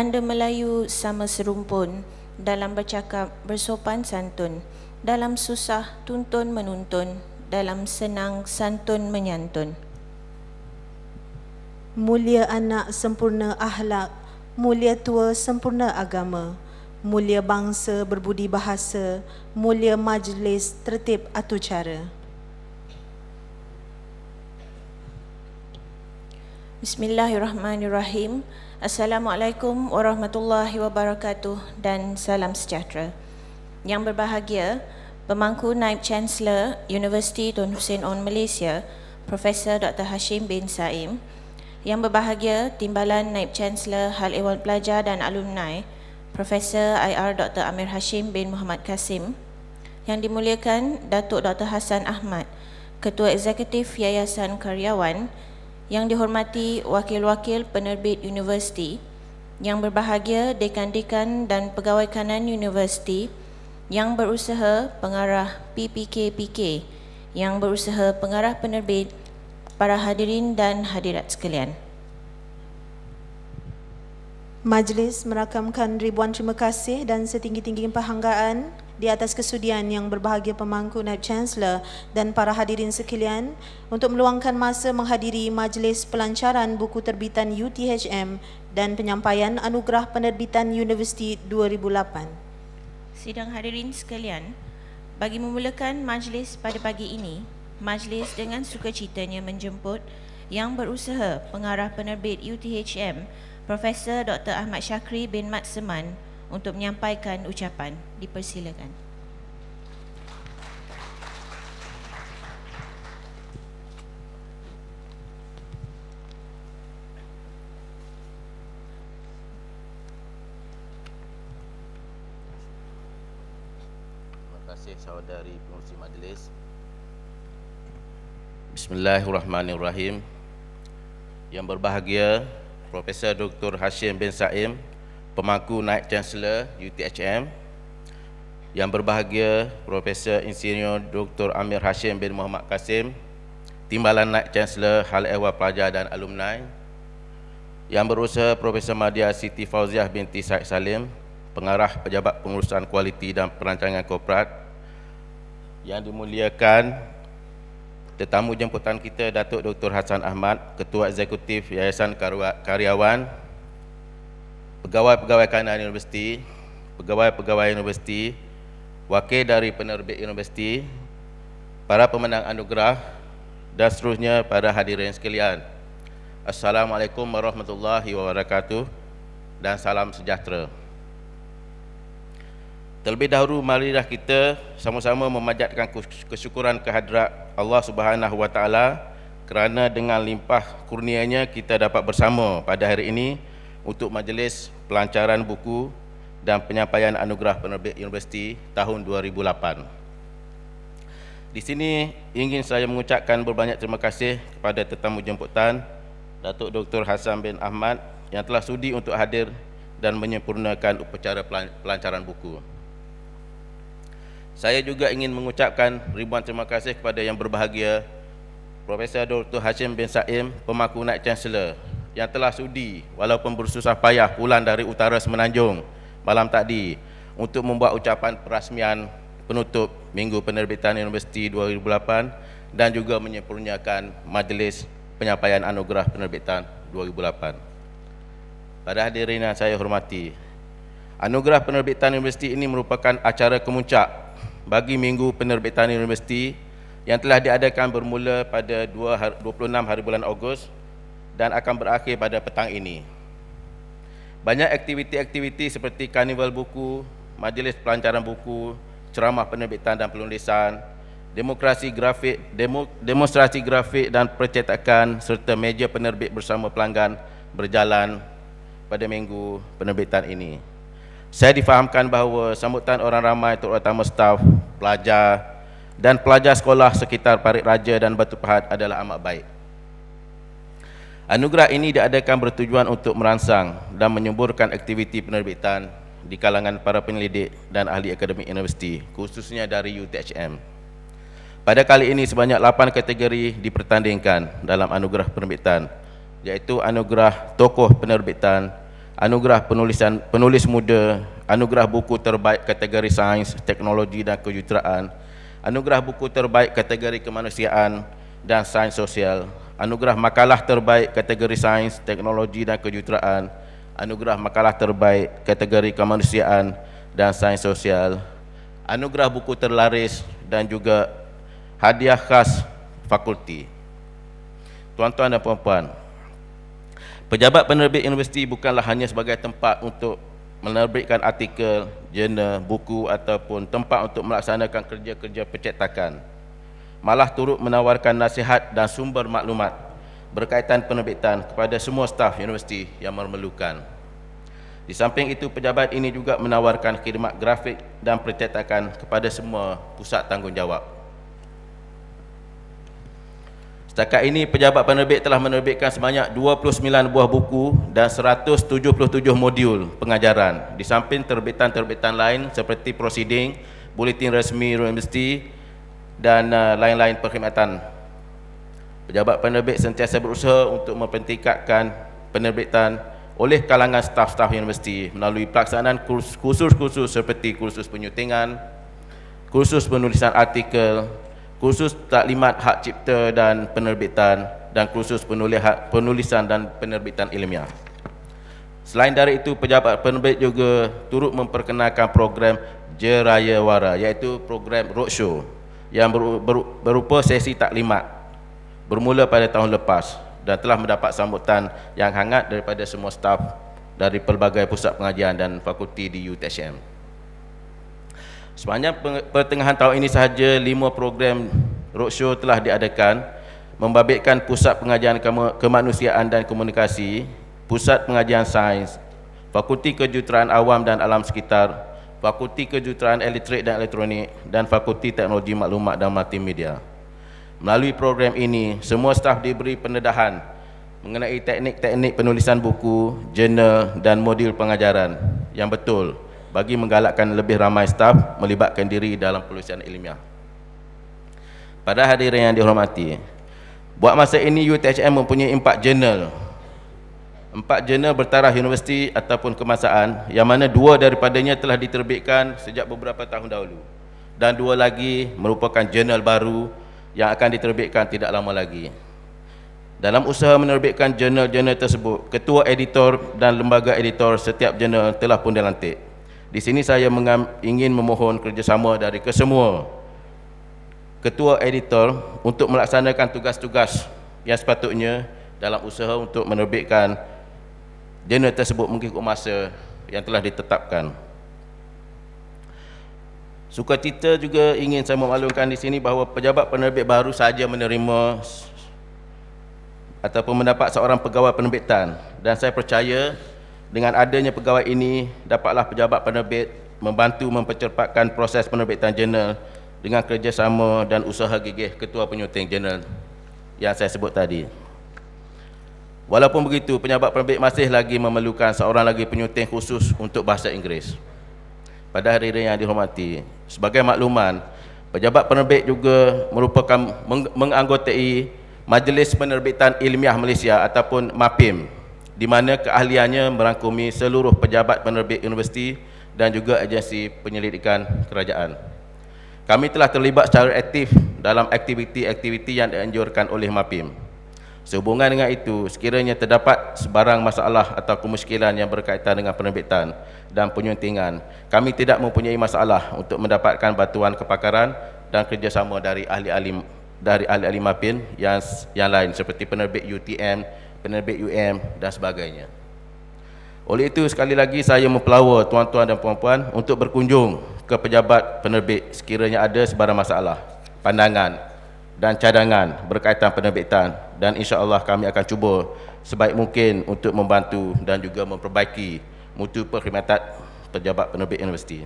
Tanda Melayu sama serumpun, dalam bercakap bersopan santun, dalam susah tuntun menuntun, dalam senang santun menyantun. Mulia anak sempurna akhlak, mulia tua sempurna agama, mulia bangsa berbudi bahasa, mulia majlis tertib atur cara. Bismillahirrahmanirrahim. Assalamualaikum warahmatullahi wabarakatuh dan salam sejahtera. Yang berbahagia, Pemangku Naib Chancellor Universiti Tun Hussein On Malaysia, Profesor Dr. Hashim bin Saim. Yang berbahagia, Timbalan Naib Chancellor Hal Ehwal Pelajar dan Alumni, Profesor IR Dr. Amir Hashim bin Muhammad Kasim. Yang dimuliakan Datuk Dr. Hassan Ahmad, Ketua Eksekutif Yayasan Karyawan. Yang dihormati Wakil-Wakil Penerbit Universiti, yang berbahagia Dekan-Dekan dan Pegawai Kanan Universiti, yang berusaha Pengarah PPK-PK, yang berusaha Pengarah Penerbit, para hadirin dan hadirat sekalian. Majlis merakamkan ribuan terima kasih dan setinggi-tinggi penghargaan di atas kesudian yang berbahagia Pemangku Naib Chancellor dan para hadirin sekalian untuk meluangkan masa menghadiri majlis pelancaran buku terbitan UTHM dan penyampaian anugerah penerbitan Universiti 2008. Sidang hadirin sekalian, bagi memulakan majlis pada pagi ini, majlis dengan sukacitanya menjemput Yang Berusaha Pengarah Penerbit UTHM, Profesor Dr. Ahmad Syakri bin Mat Seman untuk menyampaikan ucapan. Dipersilakan. Terima kasih saudari pengurusi majlis. Bismillahirrahmanirrahim. Yang berbahagia Profesor Dr. Hashim bin Saim, Pemangku Naib Chancellor UTHM. Yang berbahagia Profesor Insinyur Dr. Amir Hashim bin Muhammad Kasim, Timbalan Naib Chancellor Hal Ehwal Pelajar dan Alumni. Yang berusaha Profesor Madya Siti Fauziah binti Said Salim, Pengarah Pejabat Pengurusan Kualiti dan Perancangan Korporat. Yang dimuliakan tetamu jemputan kita Datuk Dr. Hassan Ahmad, Ketua Eksekutif Yayasan Karyawan, Pegawai-pegawai kanan Universiti, Pegawai-pegawai Universiti, Wakil dari Penerbit Universiti, para pemenang anugerah dan seterusnya para hadirin sekalian. Assalamualaikum warahmatullahi wabarakatuh dan salam sejahtera. Terlebih dahulu marilah kita sama-sama memanjatkan kesyukuran kehadrat Allah Subhanahu wa taala kerana dengan limpah kurnia-Nya kita dapat bersama pada hari ini untuk majlis pelancaran buku dan penyampaian anugerah penerbit universiti tahun 2008. Di sini ingin saya mengucapkan berbanyak terima kasih kepada tetamu jemputan Datuk Dr. Hassan bin Ahmad yang telah sudi untuk hadir dan menyempurnakan upacara pelancaran buku. Saya juga ingin mengucapkan ribuan terima kasih kepada yang berbahagia Profesor Dr. Hashim bin Saim, Pemangku Naib Chancellor, yang telah sudi walaupun bersusah payah pulang dari utara Semenanjung malam tadi untuk membuat ucapan perasmian penutup Minggu Penerbitan Universiti 2008 dan juga menyempurnakan majlis penyampaian anugerah penerbitan 2008. Pada hadirin yang saya hormati, anugerah penerbitan universiti ini merupakan acara kemuncak bagi Minggu Penerbitan Universiti yang telah diadakan bermula pada 26 hari bulan Ogos dan akan berakhir pada petang ini. Banyak aktiviti-aktiviti seperti karnival buku, majlis pelancaran buku, ceramah penerbitan dan penulisan, demonstrasi grafik dan percetakan serta meja penerbit bersama pelanggan berjalan pada Minggu Penerbitan ini. Saya difahamkan bahawa sambutan orang ramai terutama staf, pelajar dan pelajar sekolah sekitar Parit Raja dan Batu Pahat adalah amat baik. Anugerah ini diadakan bertujuan untuk merangsang dan menyuburkan aktiviti penerbitan di kalangan para penyelidik dan ahli akademik universiti, khususnya dari UTHM. Pada kali ini sebanyak 8 kategori dipertandingkan dalam anugerah penerbitan, iaitu anugerah tokoh penerbitan, anugerah penulis muda, anugerah buku terbaik kategori sains, teknologi dan kejuruteraan, anugerah buku terbaik kategori kemanusiaan dan sains sosial, anugerah makalah terbaik kategori sains, teknologi dan kejuruteraan, anugerah makalah terbaik kategori kemanusiaan dan sains sosial, anugerah buku terlaris dan juga hadiah khas fakulti. Tuan-tuan dan puan-puan, pejabat penerbit universiti bukanlah hanya sebagai tempat untuk menerbitkan artikel, jurnal, buku ataupun tempat untuk melaksanakan kerja-kerja percetakan. Malah turut menawarkan nasihat dan sumber maklumat berkaitan penerbitan kepada semua staf universiti yang memerlukan. Di samping itu, pejabat ini juga menawarkan khidmat grafik dan percetakan kepada semua pusat tanggungjawab. Setakat ini, pejabat penerbit telah menerbitkan sebanyak 29 buah buku dan 177 modul pengajaran, di samping terbitan-terbitan lain seperti prosiding, buletin resmi universiti dan lain-lain perkhidmatan. Pejabat penerbit sentiasa berusaha untuk mempertingkatkan penerbitan oleh kalangan staf-staf universiti melalui pelaksanaan kursus-kursus seperti kursus penyuntingan, kursus penulisan artikel, kursus taklimat hak cipta dan penerbitan, dan kursus penulisan dan penerbitan ilmiah. Selain dari itu, pejabat penerbit juga turut memperkenalkan program Jeraya Wara, iaitu program roadshow yang berupa sesi taklimat bermula pada tahun lepas dan telah mendapat sambutan yang hangat daripada semua staf dari pelbagai pusat pengajian dan fakulti di UTHM. Sepanjang pertengahan tahun ini sahaja, 5 program roadshow telah diadakan, membabitkan Pusat Pengajian Kemanusiaan dan Komunikasi, Pusat Pengajian Sains, Fakulti Kejuruteraan Awam dan Alam Sekitar, Fakulti Kejuruteraan Elektrik dan Elektronik, dan Fakulti Teknologi Maklumat dan Multimedia. Melalui program ini, semua staf diberi pendedahan mengenai teknik-teknik penulisan buku, jurnal dan modul pengajaran yang betul bagi menggalakkan lebih ramai staf melibatkan diri dalam penulisan ilmiah. Pada hadirin yang dihormati, buat masa ini UTHM mempunyai 4 jurnal. 4 jurnal bertaraf universiti ataupun kemasaan, yang mana 2 daripadanya telah diterbitkan sejak beberapa tahun dahulu, dan 2 lagi merupakan jurnal baru yang akan diterbitkan tidak lama lagi. Dalam usaha menerbitkan jurnal-jurnal tersebut, ketua editor dan lembaga editor setiap jurnal telah pun dilantik. Di sini saya ingin memohon kerjasama dari kesemua ketua editor untuk melaksanakan tugas-tugas yang sepatutnya dalam usaha untuk menerbitkan jurnal tersebut mengikut masa yang telah ditetapkan. Sukacita juga ingin saya memaklumkan di sini bahawa pejabat penerbit baru saja menerima ataupun mendapat seorang pegawai penerbitan, dan saya percaya dengan adanya pegawai ini, dapatlah pejabat penerbit membantu mempercepatkan proses penerbitan jurnal dengan kerjasama dan usaha gigih ketua penyunting jurnal yang saya sebut tadi. Walaupun begitu, pejabat penerbit masih lagi memerlukan seorang lagi penyunting khusus untuk bahasa Inggeris. Pada hadirin yang dihormati, sebagai makluman, pejabat penerbit juga merupakan menganggotai Majlis Penerbitan Ilmiah Malaysia ataupun MAPIM, di mana keahliannya merangkumi seluruh pejabat penerbit universiti dan juga agensi penyelidikan kerajaan. Kami telah terlibat secara aktif dalam aktiviti-aktiviti yang dianjurkan oleh MAPIM. Sehubungan dengan itu, sekiranya terdapat sebarang masalah atau kemusykilan yang berkaitan dengan penerbitan dan penyuntingan, kami tidak mempunyai masalah untuk mendapatkan bantuan kepakaran dan kerjasama dari ahli-ahli MAPIM yang lain seperti penerbit UTM, penerbit UM dan sebagainya. Oleh itu, sekali lagi saya mempelawa tuan-tuan dan puan-puan untuk berkunjung ke pejabat penerbit sekiranya ada sebarang masalah, pandangan dan cadangan berkaitan penerbitan, dan insya-Allah kami akan cuba sebaik mungkin untuk membantu dan juga memperbaiki mutu perkhidmatan pejabat penerbit universiti.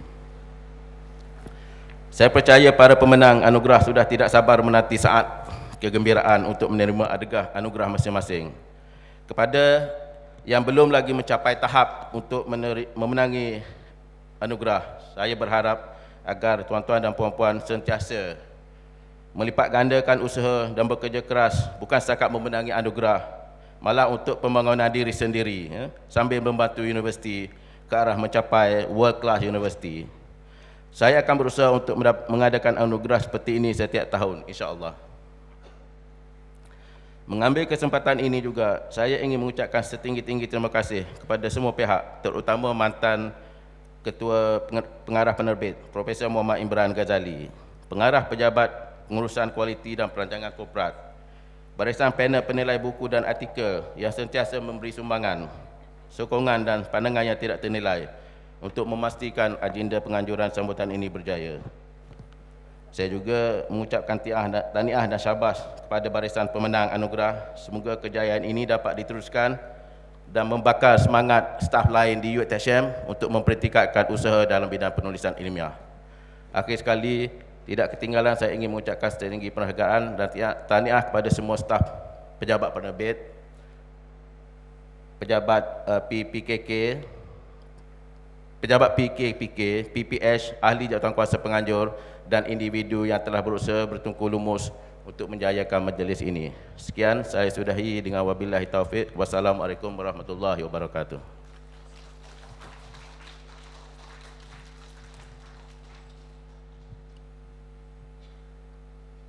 Saya percaya para pemenang anugerah sudah tidak sabar menanti saat kegembiraan untuk menerima anugerah masing-masing. Kepada yang belum lagi mencapai tahap untuk memenangi anugerah, saya berharap agar tuan-tuan dan puan-puan sentiasa melipat gandakan usaha dan bekerja keras, bukan setakat memenangi anugerah, malah untuk pembangunan diri sendiri, sambil membantu universiti ke arah mencapai world class university. Saya akan berusaha untuk mengadakan anugerah seperti ini setiap tahun, insya-Allah. Mengambil kesempatan ini juga, saya ingin mengucapkan setinggi-tinggi terima kasih kepada semua pihak, terutama mantan Ketua Pengarah Penerbit, Profesor Muhammad Imran Ghazali, Pengarah Pejabat Pengurusan Kualiti dan Perancangan Korporat, barisan panel penilai buku dan artikel yang sentiasa memberi sumbangan, sokongan dan pandangan yang tidak ternilai untuk memastikan agenda penganjuran sambutan ini berjaya. Saya juga mengucapkan tahniah dan syabas kepada barisan pemenang anugerah. Semoga kejayaan ini dapat diteruskan dan membakar semangat staf lain di UiTM untuk mempertingkatkan usaha dalam bidang penulisan ilmiah. Akhir sekali, tidak ketinggalan saya ingin mengucapkan setinggi penghargaan dan tahniah kepada semua staf pejabat penerbit, pejabat PPKK, pejabat PKPK, PPH, ahli jawatankuasa penganjur dan individu yang telah berusaha bertungku lumus untuk menjayakan majlis ini. Sekian, saya sudahi dengan wabillahi taufik. Wassalamualaikum warahmatullahi wabarakatuh.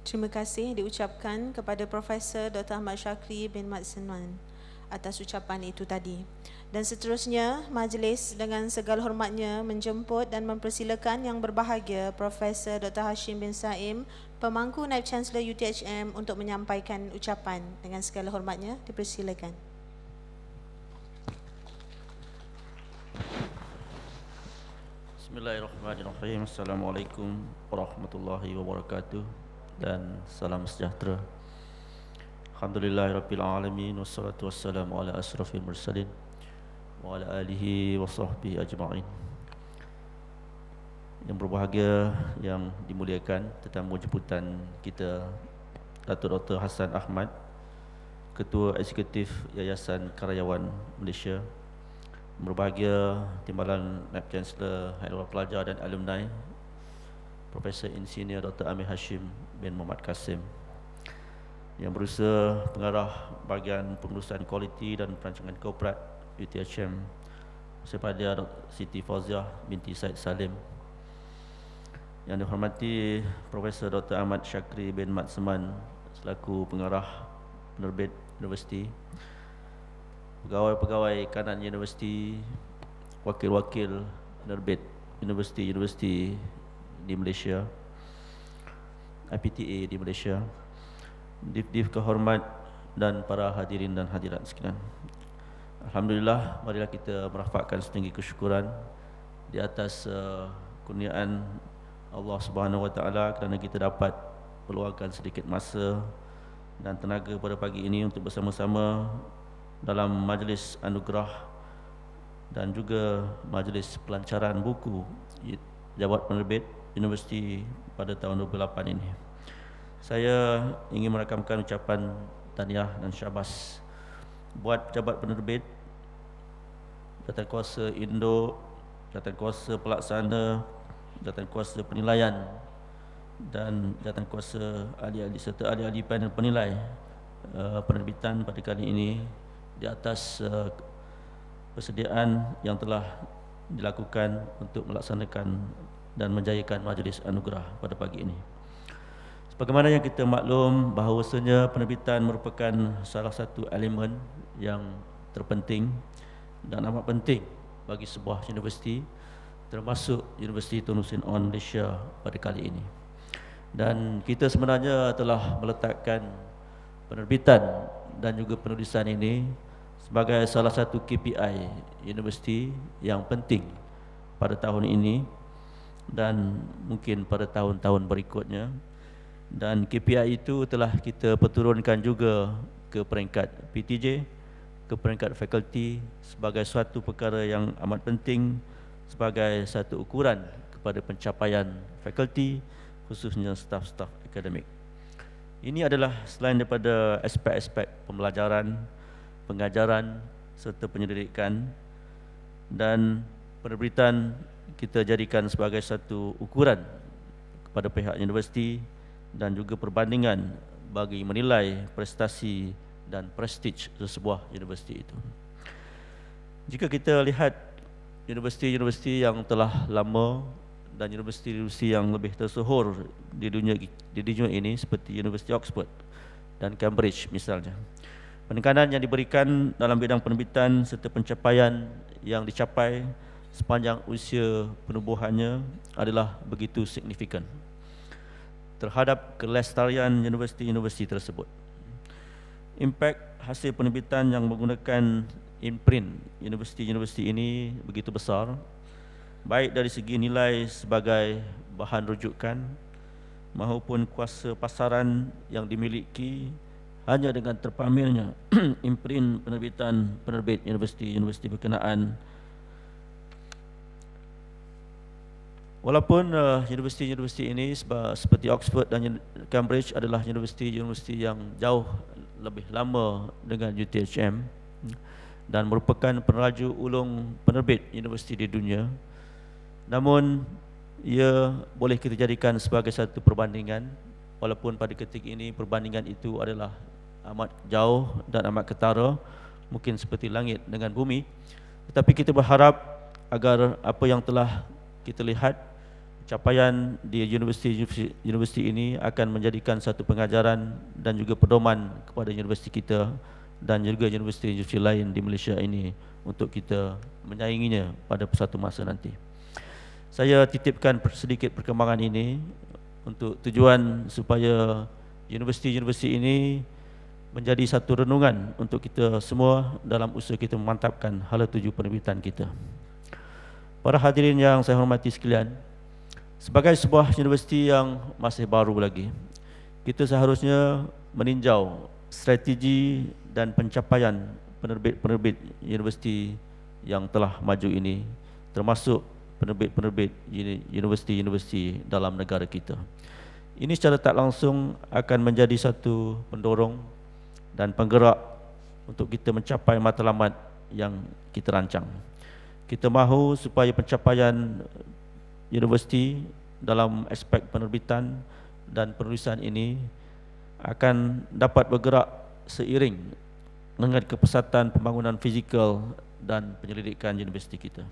Terima kasih diucapkan kepada Profesor Dr. Ahmad Syakri bin Mat Senwan atas ucapan itu tadi. Dan seterusnya, majlis dengan segala hormatnya menjemput dan mempersilakan yang berbahagia Profesor Dr. Hashim bin Saim, Pemangku Naib Chancellor UiTM untuk menyampaikan ucapan. Dengan segala hormatnya, dipersilakan. Bismillahirrahmanirrahim. Assalamualaikum warahmatullahi wabarakatuh dan salam sejahtera. Alhamdulillahirabbil alamin wassalatu wassalamu ala asrafil mursalin wa ala alihi wa sahbihi ajma'in. Yang berbahagia, yang dimuliakan tetamu jemputan kita, Datuk Dr. Hassan Ahmad, Ketua Eksekutif Yayasan Karyawan Malaysia. Berbahagia Timbalan Naib Chancellor Haiwan Pelajar dan Alumni, Profesor Insinyur Dr. Amir Hashim bin Muhammad Kasim, yang berusaha pengarah bahagian pengurusan kualiti dan perancangan korporat UiTM, Sepada Siti Fauziah binti Said Salim. Yang dihormati Profesor Dr. Ahmad Syakri bin Mat Senwan selaku pengarah penerbit universiti, pegawai-pegawai kanan universiti, wakil-wakil penerbit universiti-universiti di Malaysia, IPTA di Malaysia, div-div kehormat dan para hadirin dan hadirat sekalian. Alhamdulillah, marilah kita merafakkan setinggi kesyukuran di atas kurniaan Allah Subhanahu Wa Taala kerana kita dapat meluangkan sedikit masa dan tenaga pada pagi ini untuk bersama-sama dalam majlis anugerah dan juga majlis pelancaran buku Pejabat Penerbit Universiti pada tahun 2008 ini. Saya ingin merakamkan ucapan tahniah dan syabas buat Pejabat Penerbit, Jawatankuasa Induk, Jawatankuasa Pelaksana, Jawatankuasa Penilaian dan Jawatankuasa ahli-ahli serta ahli-ahli panel penilai penerbitan pada kali ini di atas persediaan yang telah dilakukan untuk melaksanakan dan menjayakan majlis anugerah pada pagi ini. Sebagaimana yang kita maklum bahawasanya penerbitan merupakan salah satu elemen yang terpenting dan amat penting bagi sebuah universiti, termasuk Universiti Tun Hussein On Malaysia pada kali ini. Dan kita sebenarnya telah meletakkan penerbitan dan juga penulisan ini sebagai salah satu KPI universiti yang penting pada tahun ini dan mungkin pada tahun-tahun berikutnya. Dan KPI itu telah kita perturunkan juga ke peringkat PTJ, ke peringkat fakulti sebagai suatu perkara yang amat penting, sebagai satu ukuran kepada pencapaian fakulti, khususnya staf-staf akademik. Ini adalah selain daripada aspek-aspek pembelajaran, pengajaran serta penyelidikan, dan penerbitan kita jadikan sebagai satu ukuran kepada pihak universiti dan juga perbandingan bagi menilai prestasi dan prestige sesebuah universiti itu. Jika kita lihat universiti-universiti yang telah lama dan universiti-universiti yang lebih tersohor di dunia ini seperti Universiti Oxford dan Cambridge misalnya, penekanan yang diberikan dalam bidang penerbitan serta pencapaian yang dicapai sepanjang usia penubuhannya adalah begitu signifikan terhadap kelestarian universiti-universiti tersebut. Impak hasil penerbitan yang menggunakan imprint universiti-universiti ini begitu besar, baik dari segi nilai sebagai bahan rujukan maupun kuasa pasaran yang dimiliki hanya dengan terpamernya imprint penerbitan penerbit universiti-universiti berkenaan. Walaupun universiti-universiti ini seperti Oxford dan Cambridge adalah universiti-universiti yang jauh lebih lama dengan UTHM dan merupakan peneraju ulung penerbit universiti di dunia, namun ia boleh kita jadikan sebagai satu perbandingan, walaupun pada ketika ini perbandingan itu adalah amat jauh dan amat ketara, mungkin seperti langit dengan bumi. Tetapi kita berharap agar apa yang telah kita lihat, capaian di universiti ini akan menjadikan satu pengajaran dan juga pedoman kepada universiti kita dan juga universiti-universiti lain di Malaysia ini untuk kita menyainginya pada satu masa nanti. Saya titipkan sedikit perkembangan ini untuk tujuan supaya universiti-universiti ini menjadi satu renungan untuk kita semua dalam usaha kita memantapkan hala tuju penerbitan kita. Para hadirin yang saya hormati sekalian, sebagai sebuah universiti yang masih baru lagi, kita seharusnya meninjau strategi dan pencapaian penerbit-penerbit universiti yang telah maju ini, termasuk penerbit-penerbit universiti-universiti dalam negara kita. Ini secara tak langsung akan menjadi satu pendorong dan penggerak untuk kita mencapai matlamat yang kita rancang. Kita mahu supaya pencapaian universiti dalam aspek penerbitan dan penulisan ini akan dapat bergerak seiring dengan kepesatan pembangunan fizikal dan penyelidikan universiti kita.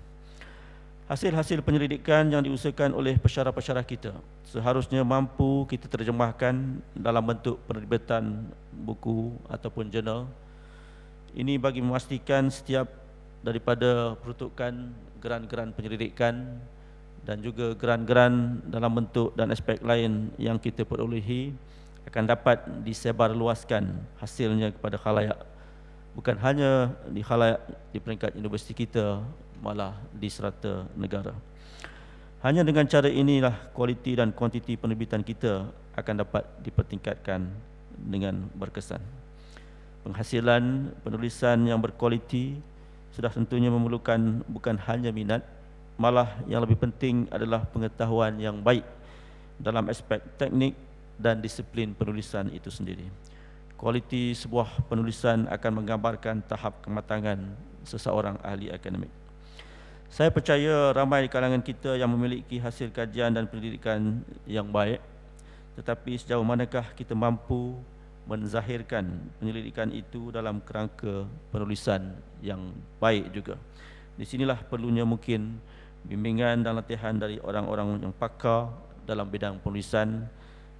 Hasil-hasil penyelidikan yang diusahakan oleh pensyarah-pensyarah kita seharusnya mampu kita terjemahkan dalam bentuk penerbitan buku ataupun jurnal. Ini bagi memastikan setiap daripada peruntukan geran-geran penyelidikan dan juga geran-geran dalam bentuk dan aspek lain yang kita perolehi akan dapat disebarluaskan hasilnya kepada khalayak, bukan hanya di khalayak di peringkat universiti kita, malah di serata negara. Hanya dengan cara inilah kualiti dan kuantiti penerbitan kita akan dapat dipertingkatkan dengan berkesan. Penghasilan penulisan yang berkualiti sudah tentunya memerlukan bukan hanya minat, malah yang lebih penting adalah pengetahuan yang baik dalam aspek teknik dan disiplin penulisan itu sendiri. Kualiti sebuah penulisan akan menggambarkan tahap kematangan seseorang ahli akademik. Saya percaya ramai di kalangan kita yang memiliki hasil kajian dan pendidikan yang baik, tetapi sejauh manakah kita mampu menzahirkan penyelidikan itu dalam kerangka penulisan yang baik juga. Di sinilah perlunya mungkin bimbingan dan latihan dari orang-orang yang pakar dalam bidang penulisan,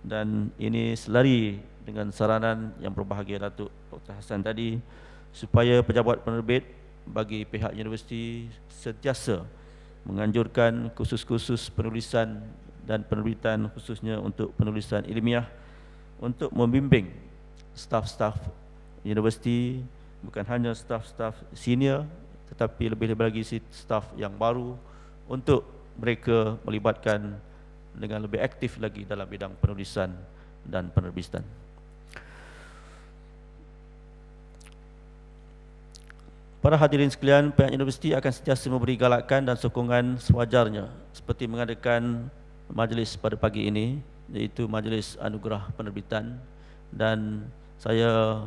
dan ini selari dengan saranan yang berbahagia Datuk Dr. Hassan tadi, supaya pejabat penerbit bagi pihak universiti sentiasa menganjurkan kursus-kursus penulisan dan penerbitan khususnya untuk penulisan ilmiah untuk membimbing staf-staf universiti, bukan hanya staf-staf senior tetapi lebih-lebih lagi staf yang baru, untuk mereka melibatkan dengan lebih aktif lagi dalam bidang penulisan dan penerbitan. Para hadirin sekalian, pihak universiti akan sentiasa memberi galakan dan sokongan sewajarnya, seperti mengadakan majlis pada pagi ini, iaitu Majlis Anugerah Penerbitan, dan saya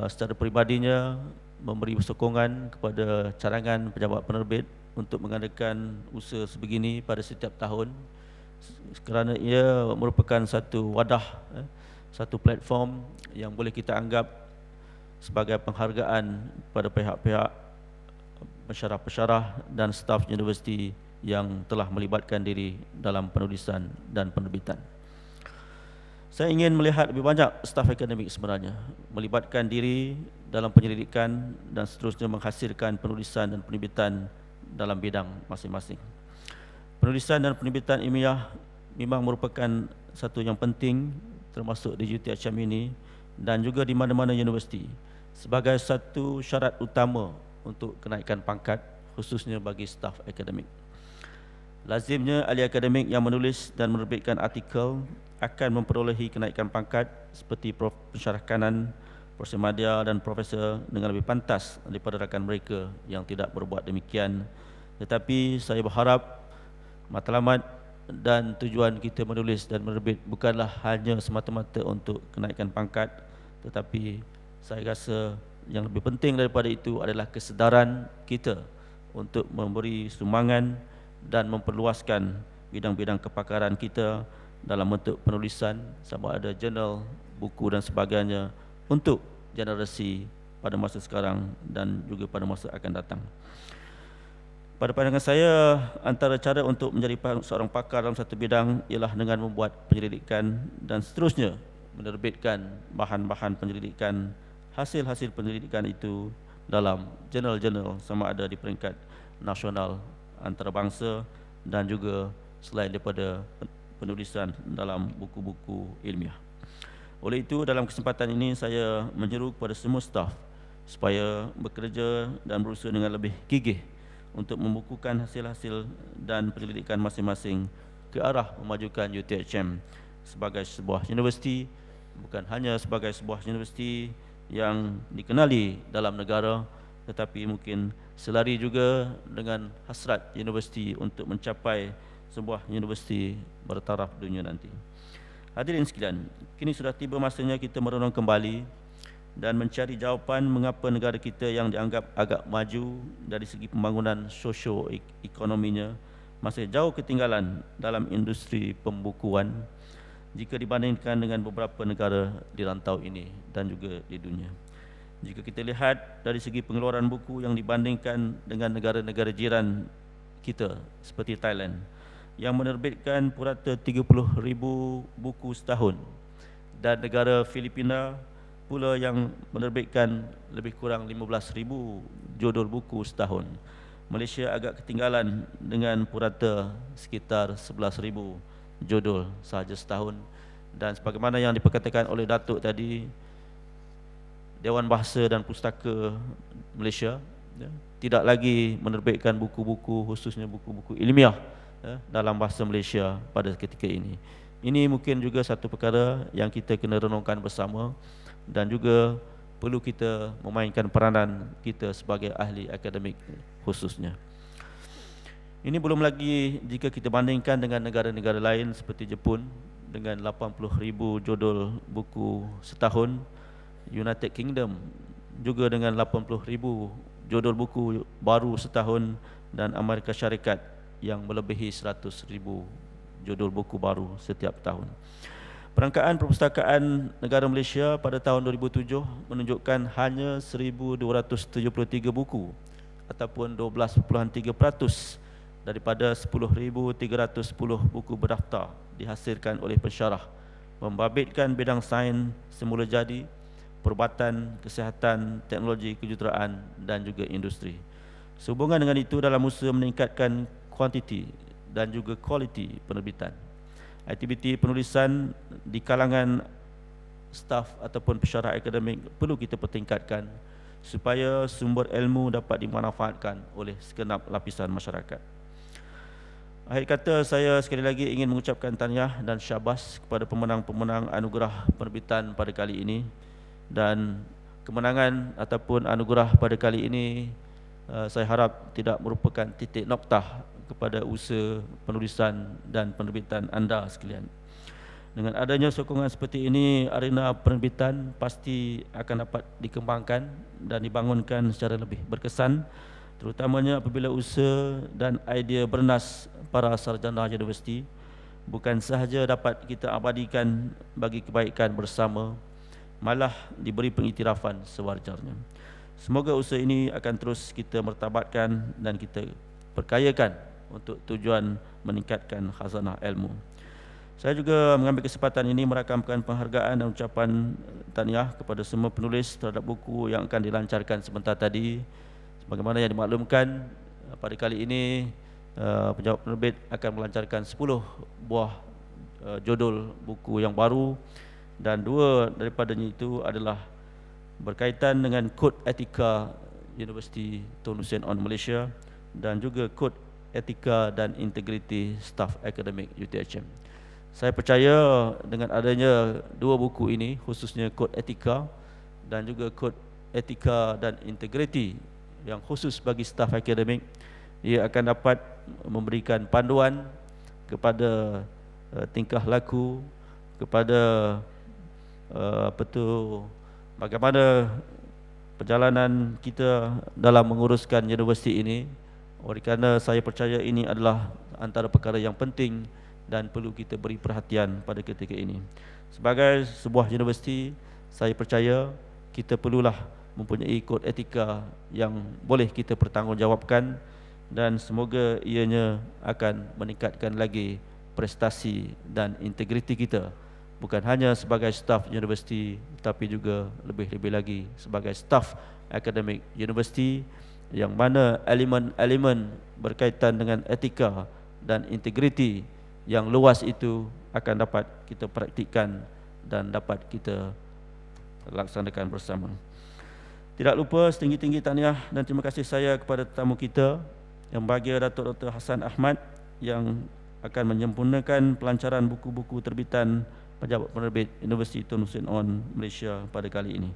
secara peribadinya memberi sokongan kepada carangan pejabat penerbit untuk mengadakan usaha sebegini pada setiap tahun, kerana ia merupakan satu wadah, satu platform yang boleh kita anggap sebagai penghargaan pada pihak-pihak pensyarah-pensyarah dan staf universiti yang telah melibatkan diri dalam penulisan dan penerbitan. Saya ingin melihat lebih banyak staf akademik sebenarnya melibatkan diri dalam penyelidikan dan seterusnya menghasilkan penulisan dan penerbitan dalam bidang masing-masing. Penulisan dan penerbitan ilmiah memang merupakan satu yang penting termasuk di UTHM ini dan juga di mana-mana universiti sebagai satu syarat utama untuk kenaikan pangkat khususnya bagi staf akademik. Lazimnya ahli akademik yang menulis dan menerbitkan artikel akan memperolehi kenaikan pangkat seperti pensyarah kanan, proses media dan profesor dengan lebih pantas daripada rakan mereka yang tidak berbuat demikian. Tetapi saya berharap matlamat dan tujuan kita menulis dan menerbit bukanlah hanya semata-mata untuk kenaikan pangkat, tetapi saya rasa yang lebih penting daripada itu adalah kesedaran kita untuk memberi sumbangan dan memperluaskan bidang-bidang kepakaran kita dalam bentuk penulisan, sama ada jurnal, buku dan sebagainya untuk generasi pada masa sekarang dan juga pada masa akan datang. Pada pandangan saya, antara cara untuk menjadi seorang pakar dalam satu bidang ialah dengan membuat penyelidikan dan seterusnya menerbitkan bahan-bahan penyelidikan, hasil-hasil penyelidikan itu dalam jurnal-jurnal sama ada di peringkat nasional, antarabangsa dan juga selain daripada penulisan dalam buku-buku ilmiah. Oleh itu, dalam kesempatan ini saya menyeru kepada semua staf supaya bekerja dan berusaha dengan lebih gigih untuk membukukan hasil-hasil dan penyelidikan masing-masing ke arah memajukan UTHM sebagai sebuah universiti, bukan hanya sebagai sebuah universiti yang dikenali dalam negara, tetapi mungkin selari juga dengan hasrat universiti untuk mencapai sebuah universiti bertaraf dunia nanti. Hadirin sekalian, kini sudah tiba masanya kita merenung kembali dan mencari jawapan mengapa negara kita yang dianggap agak maju dari segi pembangunan sosio-ekonominya masih jauh ketinggalan dalam industri pembukuan jika dibandingkan dengan beberapa negara di rantau ini dan juga di dunia. Jika kita lihat dari segi pengeluaran buku yang dibandingkan dengan negara-negara jiran kita seperti Thailand yang menerbitkan purata 30,000 buku setahun dan negara Filipina pula yang menerbitkan lebih kurang 15,000 judul buku setahun. Malaysia agak ketinggalan dengan purata sekitar 11,000 judul sahaja setahun, dan sebagaimana yang diperkatakan oleh Datuk tadi, Dewan Bahasa dan Pustaka Malaysia tidak lagi menerbitkan buku-buku khususnya buku-buku ilmiah dalam bahasa Malaysia pada ketika ini. Ini mungkin juga satu perkara yang kita kena renungkan bersama dan juga perlu kita memainkan peranan kita sebagai ahli akademik khususnya. Ini belum lagi jika kita bandingkan dengan negara-negara lain seperti Jepun dengan 80,000 judul buku setahun, United Kingdom juga dengan 80,000 judul buku baru setahun, dan Amerika Syarikat yang melebihi 100,000 judul buku baru setiap tahun. Perangkaan perpustakaan negara Malaysia pada tahun 2007 menunjukkan hanya 1,273 buku ataupun 12.3% daripada 10,310 buku berdaftar dihasilkan oleh pensyarah membabitkan bidang sains semula jadi, perubatan, kesihatan, teknologi, kejuruteraan dan juga industri. Sehubungan dengan itu, dalam usaha meningkatkan kuantiti dan juga kualiti penerbitan, aktiviti penulisan di kalangan staf ataupun pensyarah akademik perlu kita pertingkatkan supaya sumber ilmu dapat dimanfaatkan oleh segenap lapisan masyarakat. Akhir kata, saya sekali lagi ingin mengucapkan tahniah dan syabas kepada pemenang-pemenang anugerah penerbitan pada kali ini, dan kemenangan ataupun anugerah pada kali ini saya harap tidak merupakan titik noktah kepada usaha penulisan dan penerbitan anda sekalian. Dengan adanya sokongan seperti ini, arena penerbitan pasti akan dapat dikembangkan dan dibangunkan secara lebih berkesan, terutamanya apabila usaha dan idea bernas para sarjana universiti bukan sahaja dapat kita abadikan bagi kebaikan bersama, malah diberi pengiktirafan sewajarnya. Semoga usaha ini akan terus kita martabatkan dan kita perkayakan untuk tujuan meningkatkan khazanah ilmu. Saya juga mengambil kesempatan ini merakamkan penghargaan dan ucapan tahniah kepada semua penulis terhadap buku yang akan dilancarkan sebentar tadi. Sebagaimana yang dimaklumkan, pada kali ini penjawat penerbit akan melancarkan 10 buah judul buku yang baru, dan 2 daripadanya itu adalah berkaitan dengan kod etika Universiti Tun Hussein On Malaysia dan juga kod etika dan integriti staf akademik UTHM. Saya percaya dengan adanya 2 buku ini, khususnya kod etika dan juga kod etika dan integriti yang khusus bagi staf akademik, ia akan dapat memberikan panduan kepada tingkah laku, kepada bagaimana perjalanan kita dalam menguruskan universiti ini. Oleh kerana saya percaya ini adalah antara perkara yang penting dan perlu kita beri perhatian pada ketika ini. Sebagai sebuah universiti, saya percaya kita perlulah mempunyai kod etika yang boleh kita pertanggungjawabkan, dan semoga ianya akan meningkatkan lagi prestasi dan integriti kita, bukan hanya sebagai staf universiti tapi juga lebih-lebih lagi sebagai staf akademik universiti, yang mana elemen-elemen berkaitan dengan etika dan integriti yang luas itu akan dapat kita praktikkan dan dapat kita laksanakan bersama. Tidak lupa setinggi-tinggi tahniah dan terima kasih saya kepada tetamu kita yang bahagia, Datuk Dr. Hassan Ahmad, yang akan menyempurnakan pelancaran buku-buku terbitan Pejabat Penerbit Universiti Tun Hussein On Malaysia pada kali ini.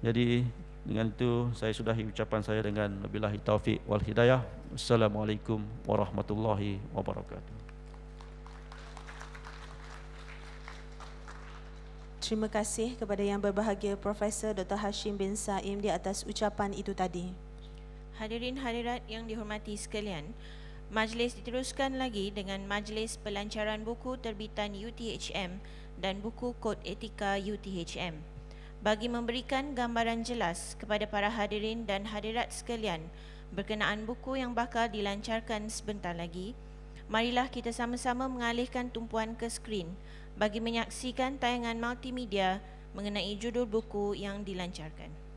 Jadi dengan itu saya sudahi ucapan saya dengan wabillahi taufik wal hidayah. Assalamualaikum warahmatullahi wabarakatuh. Terima kasih kepada yang berbahagia Profesor Dr. Hashim bin Saim di atas ucapan itu tadi. Hadirin hadirat yang dihormati sekalian, majlis diteruskan lagi dengan majlis pelancaran buku terbitan UTHM dan buku kod etika UTHM. Bagi memberikan gambaran jelas kepada para hadirin dan hadirat sekalian berkenaan buku yang bakal dilancarkan sebentar lagi, marilah kita sama-sama mengalihkan tumpuan ke skrin bagi menyaksikan tayangan multimedia mengenai judul buku yang dilancarkan.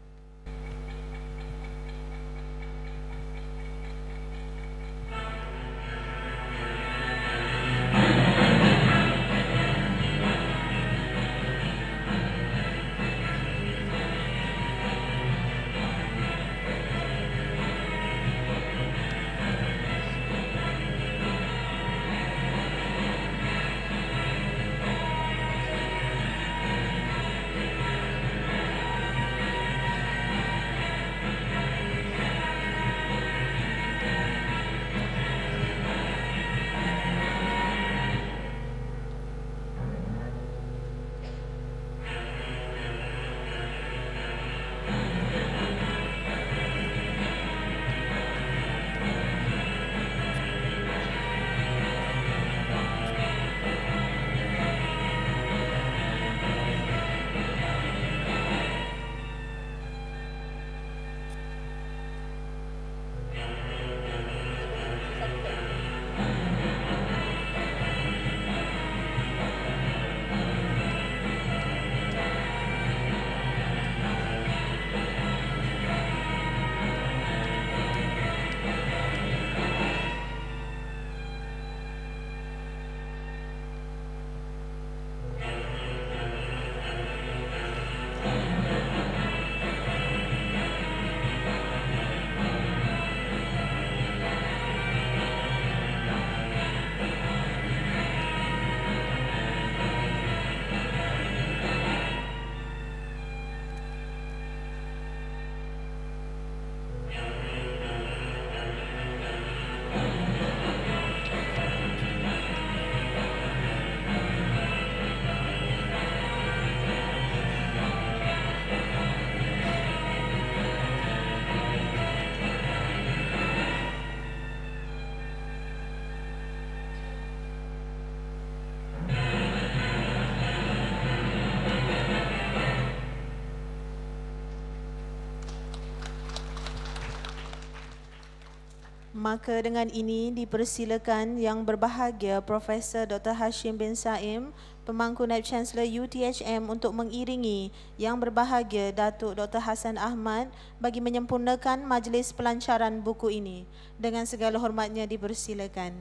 Maka dengan ini dipersilakan Yang Berbahagia Profesor Dr. Hashim bin Saim, Pemangku Naib Chancellor UTHM untuk mengiringi Yang Berbahagia Datuk Dr. Hassan Ahmad bagi menyempurnakan majlis pelancaran buku ini. Dengan segala hormatnya dipersilakan.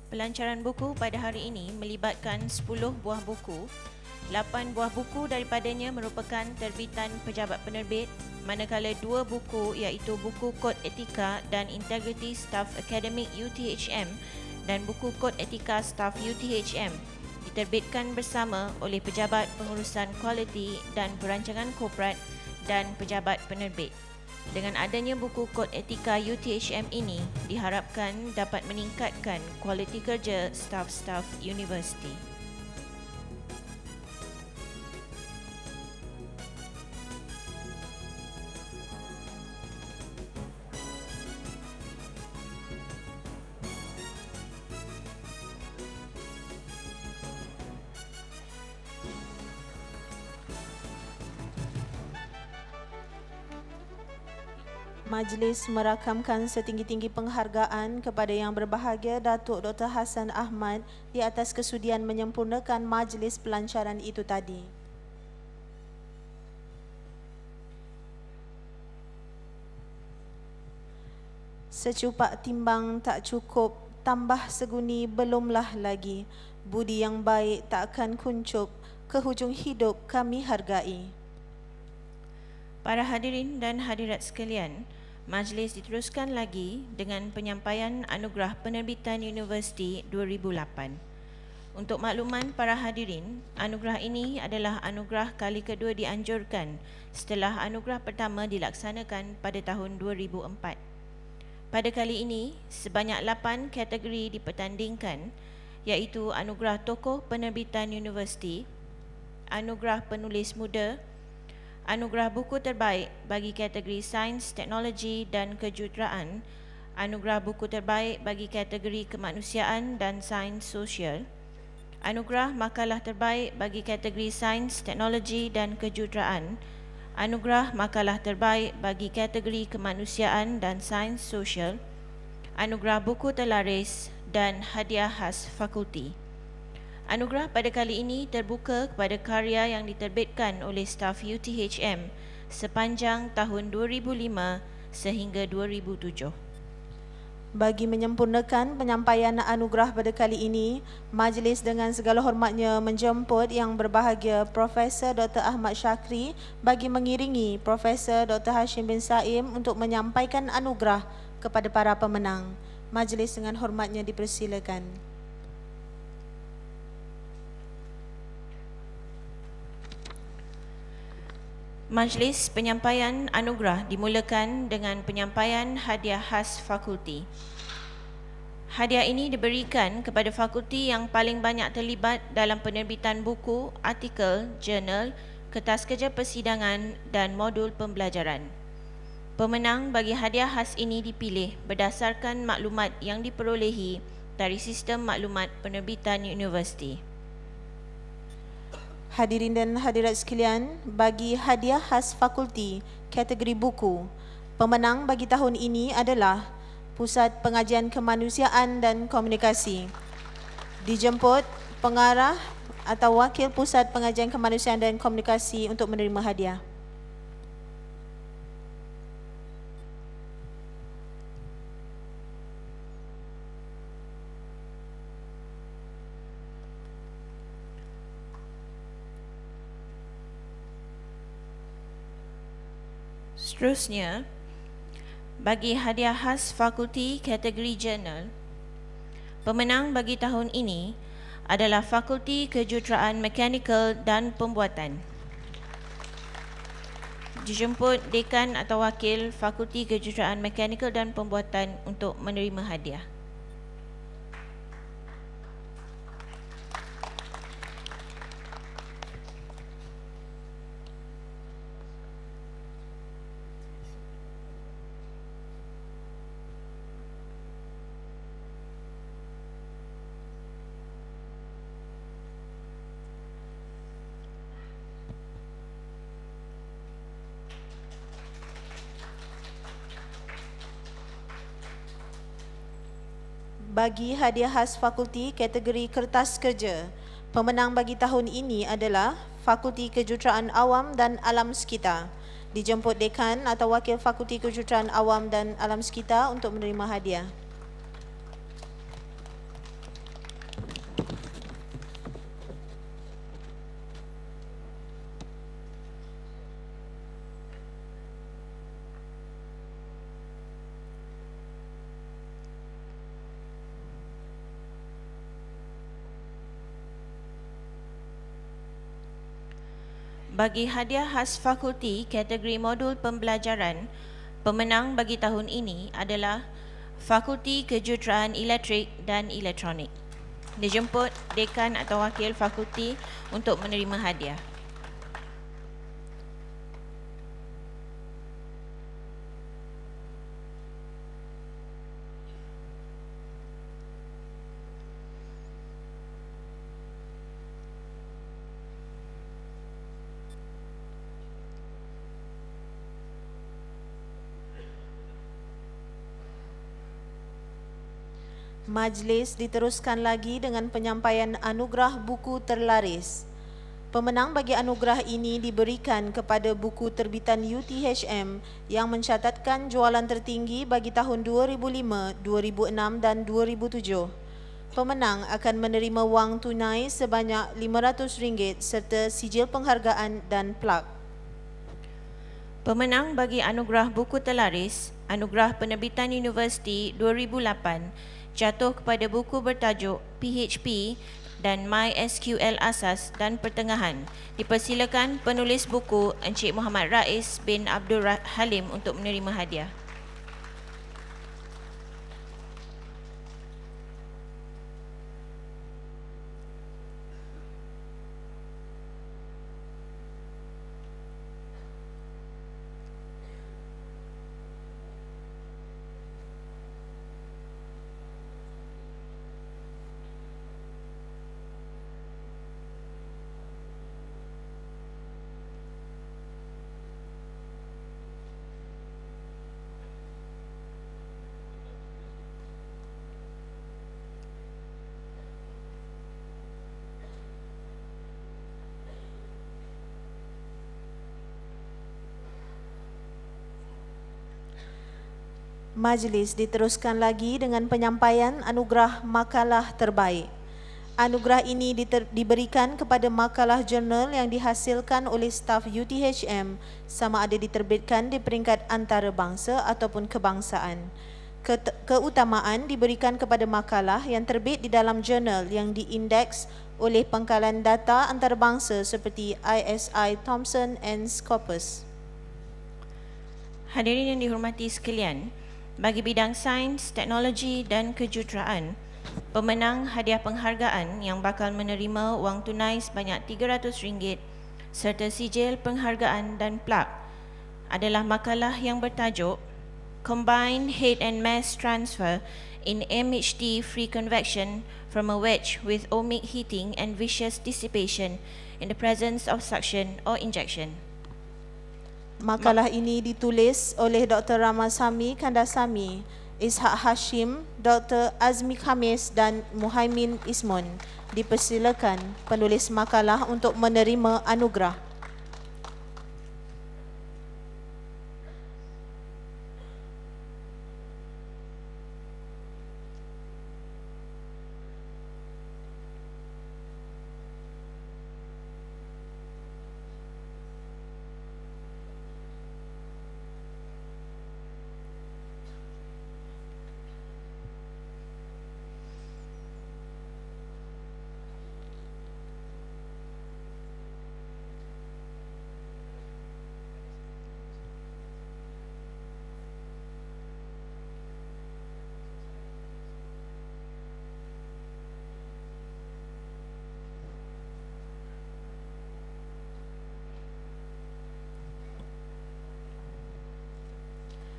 Pelancaran buku pada hari ini melibatkan 10 buah buku. 8 buah buku daripadanya merupakan terbitan pejabat penerbit, manakala 2 buku iaitu buku Kod Etika dan Integriti Staf Akademik UTHM dan buku Kod Etika Staf UTHM diterbitkan bersama oleh Pejabat Pengurusan Kualiti dan Perancangan Korporat dan Pejabat Penerbit. Dengan adanya buku Kod Etika UTHM ini diharapkan dapat meningkatkan kualiti kerja staf-staf universiti. Majlis merakamkan setinggi-tinggi penghargaan kepada Yang Berbahagia Datuk Dr. Hassan Ahmad di atas kesudian menyempurnakan majlis pelancaran itu tadi. Secupak timbang tak cukup, tambah seguni belumlah lagi. Budi yang baik tak akan kuncup, ke hujung hidup kami hargai. Para hadirin dan hadirat sekalian, majlis diteruskan lagi dengan penyampaian Anugerah Penerbitan Universiti 2008. Untuk makluman para hadirin, anugerah ini adalah anugerah kali kedua dianjurkan setelah anugerah pertama dilaksanakan pada tahun 2004. Pada kali ini, sebanyak 8 kategori dipertandingkan, iaitu Anugerah Tokoh Penerbitan Universiti, Anugerah Penulis Muda, Anugerah Buku Terbaik bagi kategori Sains, Teknologi dan Kejuruteraan, Anugerah Buku Terbaik bagi kategori Kemanusiaan dan Sains Sosial, Anugerah Makalah Terbaik bagi kategori Sains, Teknologi dan Kejuruteraan, Anugerah Makalah Terbaik bagi kategori Kemanusiaan dan Sains Sosial, Anugerah Buku Terlaris dan Hadiah Khas Fakulti. Anugerah pada kali ini terbuka kepada karya yang diterbitkan oleh staf UTHM sepanjang tahun 2005 sehingga 2007. Bagi menyempurnakan penyampaian anugerah pada kali ini, majlis dengan segala hormatnya menjemput Yang Berbahagia Profesor Dr. Ahmad Syakri bagi mengiringi Profesor Dr. Hashim bin Saim untuk menyampaikan anugerah kepada para pemenang. Majlis dengan hormatnya dipersilakan. Majlis penyampaian anugerah dimulakan dengan penyampaian hadiah khas fakulti. Hadiah ini diberikan kepada fakulti yang paling banyak terlibat dalam penerbitan buku, artikel, jurnal, kertas kerja persidangan dan modul pembelajaran. Pemenang bagi hadiah khas ini dipilih berdasarkan maklumat yang diperolehi dari sistem maklumat penerbitan universiti. Hadirin dan hadirat sekalian, bagi hadiah khas fakulti kategori buku, pemenang bagi tahun ini adalah Pusat Pengajian Kemanusiaan dan Komunikasi. Dijemput pengarah atau wakil Pusat Pengajian Kemanusiaan dan Komunikasi untuk menerima hadiah. Seterusnya, bagi hadiah khas fakulti kategori jurnal, pemenang bagi tahun ini adalah Fakulti Kejuruteraan Mekanikal dan Pembuatan. Dijemput Dekan atau Wakil Fakulti Kejuruteraan Mekanikal dan Pembuatan untuk menerima hadiah. Bagi hadiah khas fakulti kategori kertas kerja, pemenang bagi tahun ini adalah Fakulti Kejuruteraan Awam dan Alam Sekitar. Dijemput Dekan atau Wakil Fakulti Kejuruteraan Awam dan Alam Sekitar untuk menerima hadiah. Bagi hadiah khas fakulti kategori modul pembelajaran, pemenang bagi tahun ini adalah Fakulti Kejuruteraan Elektrik dan Elektronik. Dijemput Dekan atau Wakil Fakulti untuk menerima hadiah. Majlis diteruskan lagi dengan penyampaian anugerah buku terlaris. Pemenang bagi anugerah ini diberikan kepada buku terbitan UTHM yang mencatatkan jualan tertinggi bagi tahun 2005, 2006 dan 2007. Pemenang akan menerima wang tunai sebanyak RM500 serta sijil penghargaan dan plak. Pemenang bagi anugerah buku terlaris, Anugerah Penerbitan Universiti 2008 jatuh kepada buku bertajuk PHP dan MySQL Asas dan Pertengahan. Dipersilakan penulis buku Encik Muhammad Rais bin Abdul Halim untuk menerima hadiah. Majlis diteruskan lagi dengan penyampaian anugerah makalah terbaik. Anugerah ini diberikan kepada makalah jurnal yang dihasilkan oleh staf UTHM sama ada diterbitkan di peringkat antarabangsa ataupun kebangsaan. Keutamaan diberikan kepada makalah yang terbit di dalam jurnal yang diindeks oleh pangkalan data antarabangsa seperti ISI Thomson and Scopus. Hadirin yang dihormati sekalian, bagi bidang sains, teknologi dan kejuruteraan, pemenang hadiah penghargaan yang bakal menerima wang tunai sebanyak RM300 serta sijil penghargaan dan plak adalah makalah yang bertajuk Combined Heat and Mass Transfer in MHD Free Convection from a Wedge with Ohmic Heating and Viscous Dissipation in the Presence of Suction or Injection. Makalah ini ditulis oleh Dr. Ramasamy Kandasamy, Ishak Hashim, Dr. Azmi Khamis dan Muhaimin Ismun. Dipersilakan penulis makalah untuk menerima anugerah.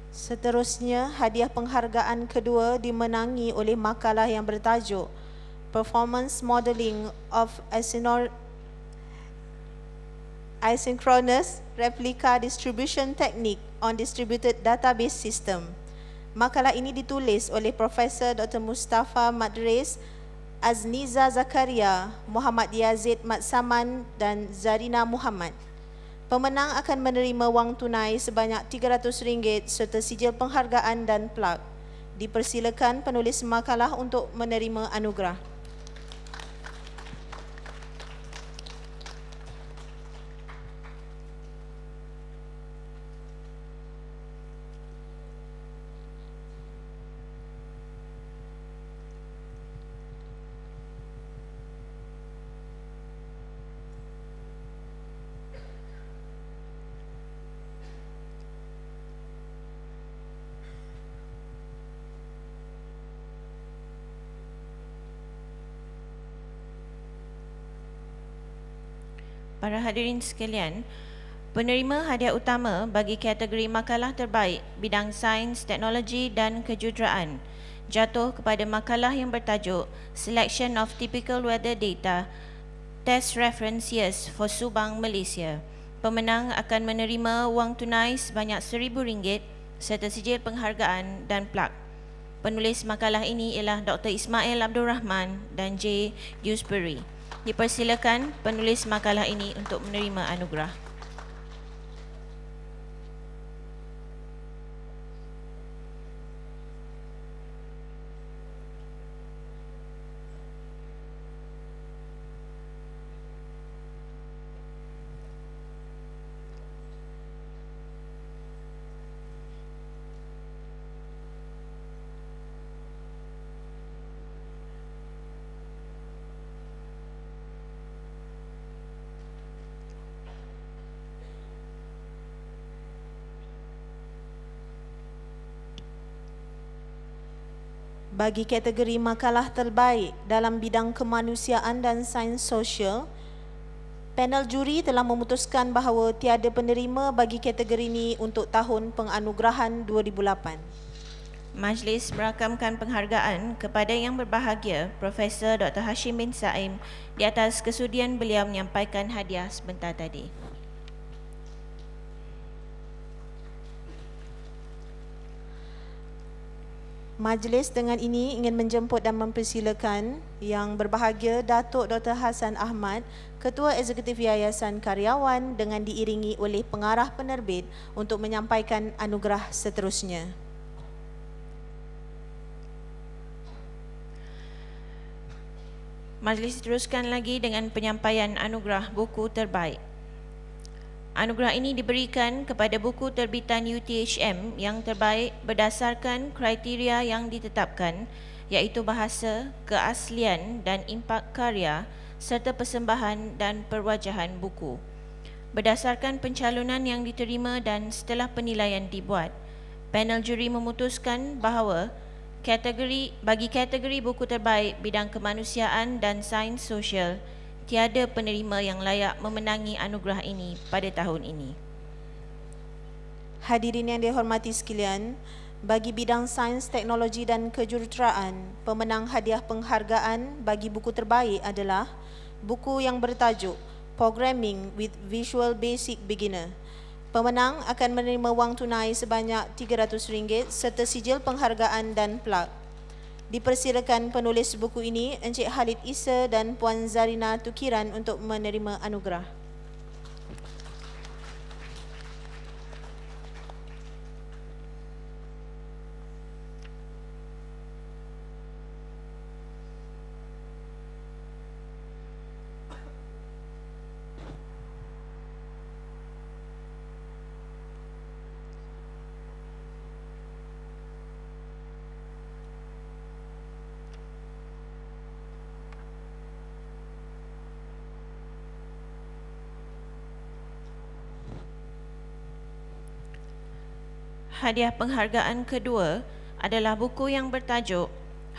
Seterusnya, hadiah penghargaan kedua dimenangi oleh makalah yang bertajuk Performance Modeling of Asynchronous Replica Distribution Technique on Distributed Database System. Makalah ini ditulis oleh Profesor Dr. Mustafa Madris, Azniza Zakaria, Muhammad Yazid Matsaman dan Zarina Muhammad. Pemenang akan menerima wang tunai sebanyak RM300 serta sijil penghargaan dan plak. Dipersilakan penulis makalah untuk menerima anugerah. Para hadirin sekalian, penerima hadiah utama bagi kategori makalah terbaik bidang sains, teknologi dan kejuruteraan jatuh kepada makalah yang bertajuk Selection of Typical Weather Data Test Reference Years for Subang, Malaysia. Pemenang akan menerima wang tunai sebanyak RM1,000 serta sijil penghargaan dan plak. Penulis makalah ini ialah Dr. Ismail Abdul Rahman dan J. Dewsbury. Dipersilakan penulis makalah ini untuk menerima anugerah. Bagi kategori makalah terbaik dalam bidang kemanusiaan dan sains sosial, panel juri telah memutuskan bahawa tiada penerima bagi kategori ini untuk tahun penganugerahan 2008. Majlis merakamkan penghargaan kepada yang berbahagia Profesor Dr. Hashim bin Saim di atas kesudian beliau menyampaikan hadiah sebentar tadi. Majlis dengan ini ingin menjemput dan mempersilakan yang berbahagia Datuk Dr. Hassan Ahmad, Ketua Eksekutif Yayasan Karyawan dengan diiringi oleh pengarah penerbit untuk menyampaikan anugerah seterusnya. Majlis teruskan lagi dengan penyampaian anugerah buku terbaik. Anugerah ini diberikan kepada buku terbitan UTHM yang terbaik berdasarkan kriteria yang ditetapkan, iaitu bahasa, keaslian dan impak karya serta persembahan dan perwajahan buku. Berdasarkan pencalonan yang diterima dan setelah penilaian dibuat, panel juri memutuskan bahawa bagi kategori buku terbaik bidang kemanusiaan dan sains sosial, tiada penerima yang layak memenangi anugerah ini pada tahun ini. Hadirin yang dihormati sekalian, bagi bidang sains, teknologi dan kejuruteraan, pemenang hadiah penghargaan bagi buku terbaik adalah buku yang bertajuk Programming with Visual Basic Beginner. Pemenang akan menerima wang tunai sebanyak RM300 serta sijil penghargaan dan plak. Dipersilakan penulis buku ini Encik Khalid Isa dan Puan Zarina Tukiran untuk menerima anugerah. Hadiah penghargaan kedua adalah buku yang bertajuk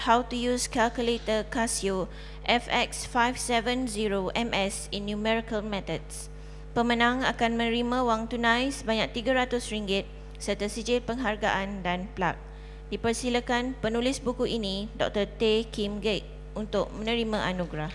How to Use Calculator Casio FX570MS in Numerical Methods. Pemenang akan menerima wang tunai sebanyak RM300 serta sijil penghargaan dan plak. Dipersilakan penulis buku ini, Dr. Tay Kim Gek, untuk menerima anugerah.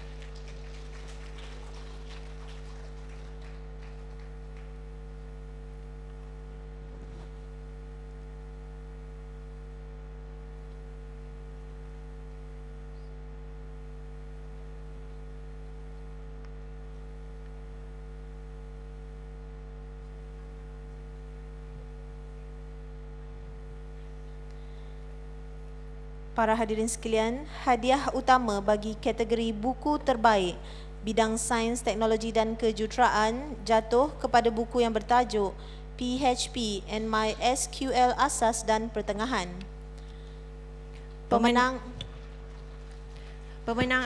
Para hadirin sekalian, hadiah utama bagi kategori buku terbaik bidang sains, teknologi dan kejuruteraan jatuh kepada buku yang bertajuk PHP and MySQL Asas dan Pertengahan. Pemenang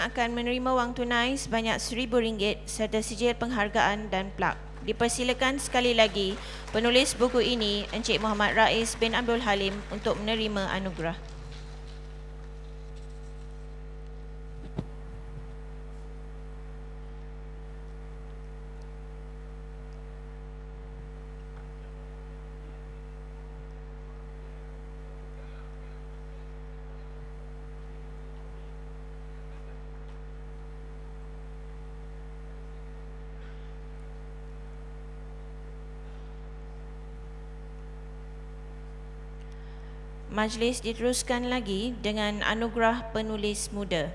akan menerima wang tunai sebanyak RM1,000 serta sijil penghargaan dan plak. Dipersilakan sekali lagi penulis buku ini, Encik Muhammad Rais bin Abdul Halim, untuk menerima anugerah. Majlis diteruskan lagi dengan anugerah penulis muda.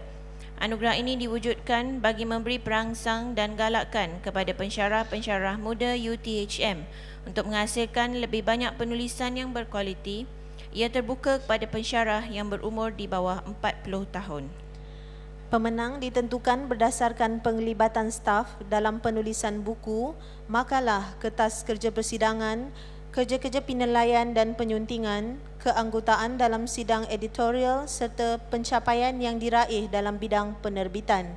Anugerah ini diwujudkan bagi memberi perangsang dan galakan kepada pensyarah-pensyarah muda UTHM untuk menghasilkan lebih banyak penulisan yang berkualiti. Ia terbuka kepada pensyarah yang berumur di bawah 40 tahun. Pemenang ditentukan berdasarkan penglibatan staf dalam penulisan buku, makalah, kertas kerja persidangan, kerja-kerja penilaian dan penyuntingan, keanggotaan dalam sidang editorial serta pencapaian yang diraih dalam bidang penerbitan.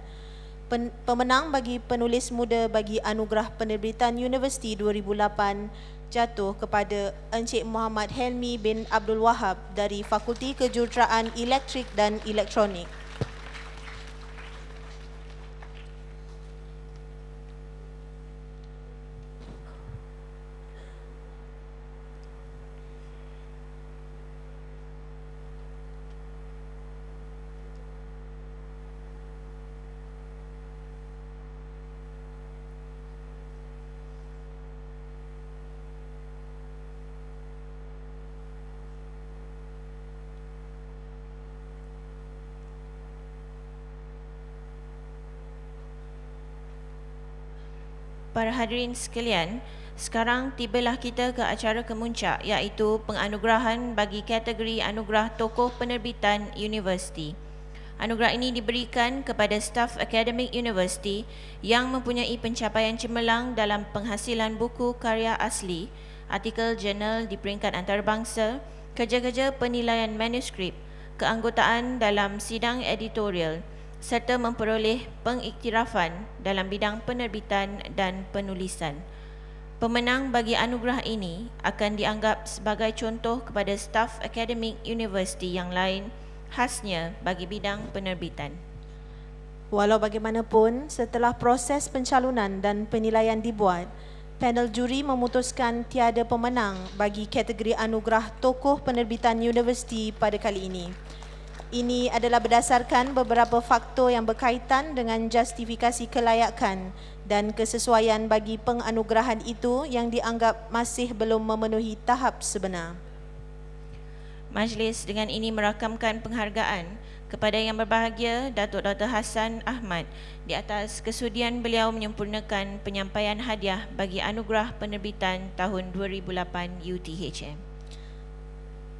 Pemenang bagi penulis muda bagi Anugerah Penerbitan Universiti 2008 jatuh kepada Encik Muhammad Helmi bin Abdul Wahab dari Fakulti Kejuruteraan Elektrik dan Elektronik. Para hadirin sekalian, sekarang tibalah kita ke acara kemuncak, iaitu penganugerahan bagi kategori anugerah tokoh penerbitan universiti. Anugerah ini diberikan kepada staf akademik universiti yang mempunyai pencapaian cemerlang dalam penghasilan buku karya asli, artikel jurnal di peringkat antarabangsa, kerja-kerja penilaian manuskrip, keanggotaan dalam sidang editorial, serta memperoleh pengiktirafan dalam bidang penerbitan dan penulisan. Pemenang bagi anugerah ini akan dianggap sebagai contoh kepada staf akademik universiti yang lain, khasnya bagi bidang penerbitan. Walau bagaimanapun, setelah proses pencalonan dan penilaian dibuat, panel juri memutuskan tiada pemenang bagi kategori anugerah tokoh penerbitan universiti pada kali ini. Ini adalah berdasarkan beberapa faktor yang berkaitan dengan justifikasi kelayakan dan kesesuaian bagi penganugerahan itu yang dianggap masih belum memenuhi tahap sebenar. Majlis dengan ini merakamkan penghargaan kepada Yang Berbahagia Datuk Dr. Hassan Ahmad di atas kesudian beliau menyempurnakan penyampaian hadiah bagi anugerah penerbitan tahun 2008 UTHM.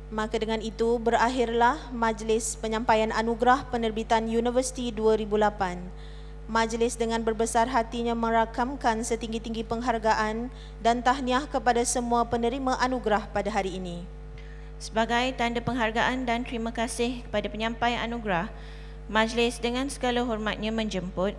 Maka dengan itu berakhirlah majlis penyampaian anugerah penerbitan Universiti 2008. Majlis dengan berbesar hatinya merakamkan setinggi-tinggi penghargaan dan tahniah kepada semua penerima anugerah pada hari ini. Sebagai tanda penghargaan dan terima kasih kepada penyampai anugerah, majlis dengan segala hormatnya menjemput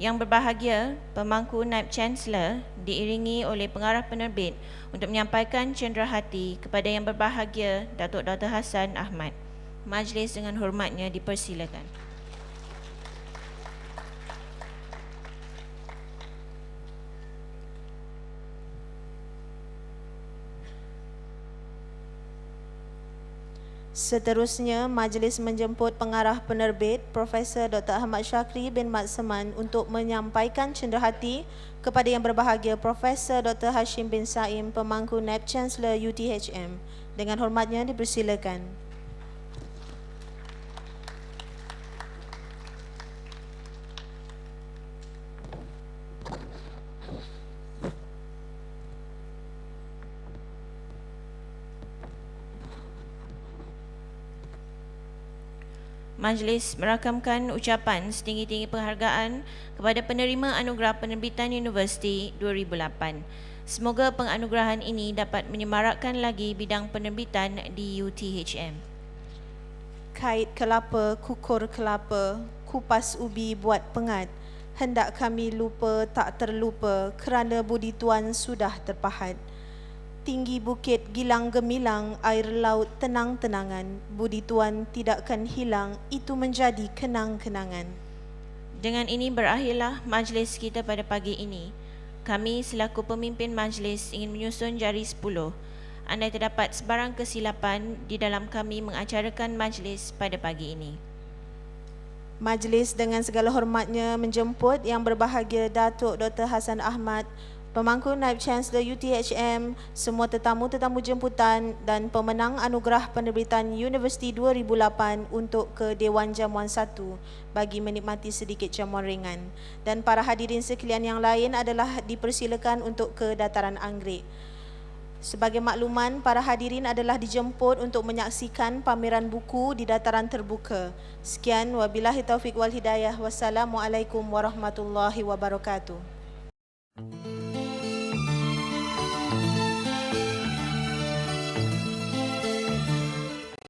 Yang Berbahagia Pemangku Naib Chancellor diiringi oleh pengarah penerbit untuk menyampaikan cenderahati kepada Yang Berbahagia Datuk Dr. Hassan Ahmad. Majlis dengan hormatnya dipersilakan. Seterusnya, majlis menjemput pengarah penerbit Profesor Dr. Ahmad Syakri bin Mat Seman untuk menyampaikan cenderahati kepada yang berbahagia Profesor Dr. Hashim bin Saim, pemangku Naib Chancellor UTHM. Dengan hormatnya dipersilakan. Majlis merakamkan ucapan setinggi-tinggi penghargaan kepada penerima anugerah penerbitan Universiti 2008. Semoga penganugerahan ini dapat menyemarakkan lagi bidang penerbitan di UTHM. Kait kelapa, kukur kelapa, kupas ubi buat pengat. Hendak kami lupa tak terlupa kerana budi tuan sudah terpahat. Tinggi bukit gilang gemilang, air laut tenang-tenangan. Budi tuan tidakkan hilang, itu menjadi kenang-kenangan. Dengan ini berakhirlah majlis kita pada pagi ini. Kami selaku pemimpin majlis ingin menyusun jari 10. Andai terdapat sebarang kesilapan di dalam kami mengacarakan majlis pada pagi ini. Majlis dengan segala hormatnya menjemput yang berbahagia Datuk Dr. Hassan Ahmad, pemangku Naib Chancellor UTHM, semua tetamu-tetamu jemputan dan pemenang anugerah penerbitan Universiti 2008 untuk ke Dewan Jamuan 1 bagi menikmati sedikit jamuan ringan. Dan para hadirin sekalian yang lain adalah dipersilakan untuk ke dataran anggrek. Sebagai makluman, para hadirin adalah dijemput untuk menyaksikan pameran buku di dataran terbuka. Sekian, wabillahi taufiq wal hidayah. Wassalamualaikum warahmatullahi wabarakatuh.